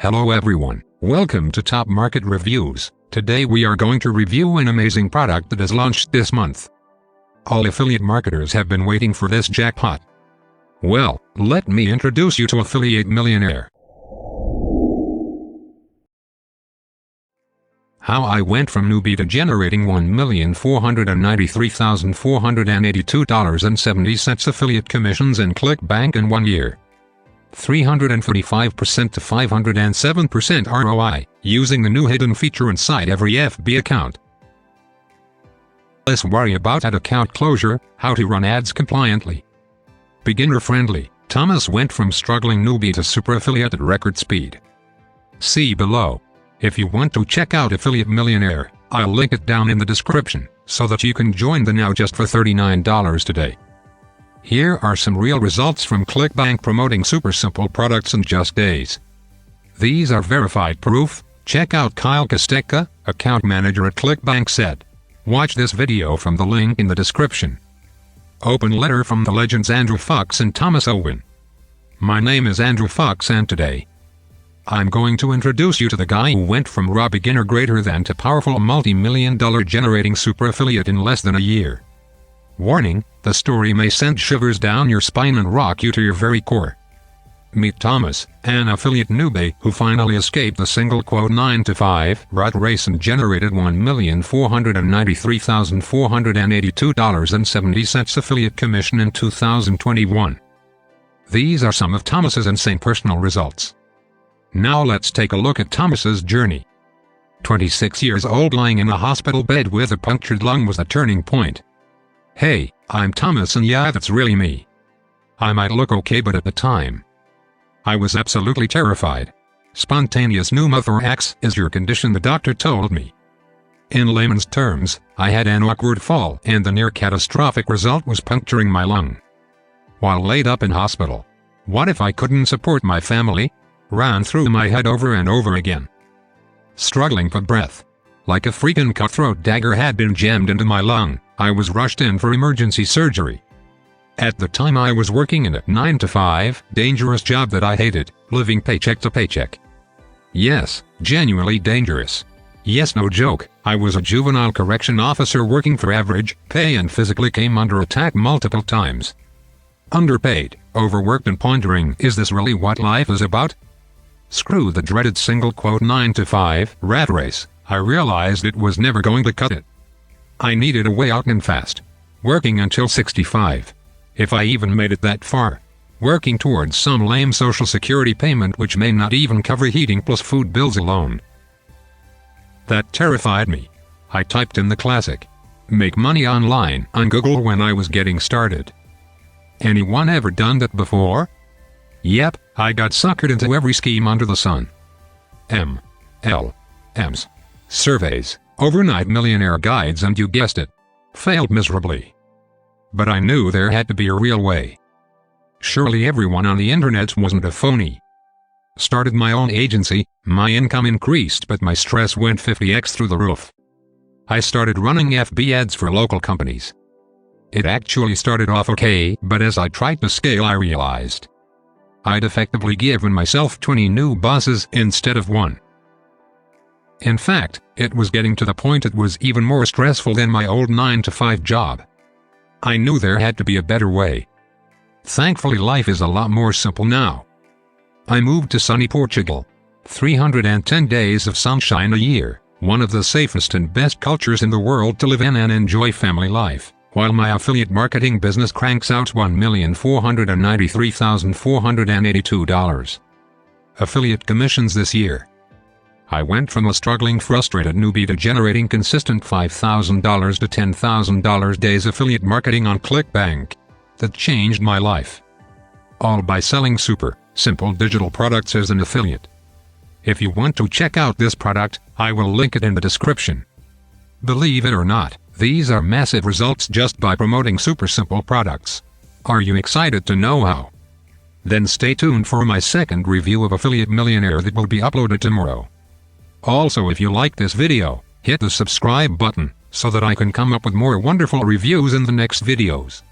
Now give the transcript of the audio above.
Hello everyone, welcome to Top Market Reviews. Today we are going to review an amazing product that has launched this month. All affiliate marketers have been waiting for this jackpot. Well, let me introduce you to Affiliate Millionaire. How I went from newbie to generating $1,493,482.70 affiliate commissions in Clickbank in 1 year. 345% to 507% ROI, using the new hidden feature inside every FB account. Less worry about ad account closure, how to run ads compliantly. Beginner friendly, Thomas went from struggling newbie to super affiliate at record speed. See below. If you want to check out Affiliate Millionaire, I'll link it down in the description, so that you can join the now just for $39 today. Here are some real results from Clickbank promoting super simple products in just days. These are verified proof. Check out Kyle Kostek, account manager at Clickbank said. Watch this video from the link in the description. Open letter from the legends Andrew Fox and Thomas Owen. My name is Andrew Fox and today I'm going to introduce you to the guy who went from raw beginner greater than to powerful multi-million-dollar generating super affiliate in less than a year. Warning, the story may send shivers down your spine and rock you to your very core. Meet Thomas, an affiliate newbie who finally escaped the single 9-to-5 rat race and generated $1,493,482.70 affiliate commission in 2021. These are some of Thomas's insane personal results. Now let's take a look at Thomas's journey. 26 years old, lying in a hospital bed with a punctured lung was the turning point. Hey, I'm Thomas and yeah, that's really me. I might look okay, but at the time, I was absolutely terrified. Spontaneous pneumothorax is your condition, the doctor told me. In layman's terms, I had an awkward fall and the near catastrophic result was puncturing my lung. While laid up in hospital, what if I couldn't support my family? Ran through my head over and over again. Struggling for breath. Like a freaking cutthroat dagger had been jammed into my lung, I was rushed in for emergency surgery. At the time I was working in a 9-to-5, dangerous job that I hated, living paycheck to paycheck. Yes, genuinely dangerous. Yes, no joke, I was a juvenile correction officer working for average pay and physically came under attack multiple times. Underpaid, overworked and pondering, is this really what life is about? Screw the dreaded single 9-to-5 rat race. I realized it was never going to cut it. I needed a way out and fast. Working until 65. If I even made it that far. Working towards some lame social security payment which may not even cover heating plus food bills alone. That terrified me. I typed in the classic "make money online" on Google when I was getting started. Anyone ever done that before? Yep, I got suckered into every scheme under the sun. MLMs. Surveys, overnight millionaire guides, and you guessed it, failed miserably. But I knew there had to be a real way. Surely everyone on the internet wasn't a phony. Started my own agency, my income increased but my stress went 50x through the roof. I started running FB ads for local companies. It actually started off okay, but as I tried to scale I realized I'd effectively given myself 20 new bosses instead of one. In fact, it was getting to the point it was even more stressful than my old 9-to-5 job. I knew there had to be a better way. Thankfully life is a lot more simple now. I moved to sunny Portugal. 310 days of sunshine a year, one of the safest and best cultures in the world to live in and enjoy family life, while my affiliate marketing business cranks out $1,493,482 affiliate commissions this year. I went from a struggling, frustrated newbie to generating consistent $5,000 to $10,000 days affiliate marketing on Clickbank. That changed my life. All by selling super simple digital products as an affiliate. If you want to check out this product, I will link it in the description. Believe it or not, these are massive results just by promoting super simple products. Are you excited to know how? Then stay tuned for my second review of Affiliate Millionaire that will be uploaded tomorrow. Also, if you like this video, hit the subscribe button, so that I can come up with more wonderful reviews in the next videos.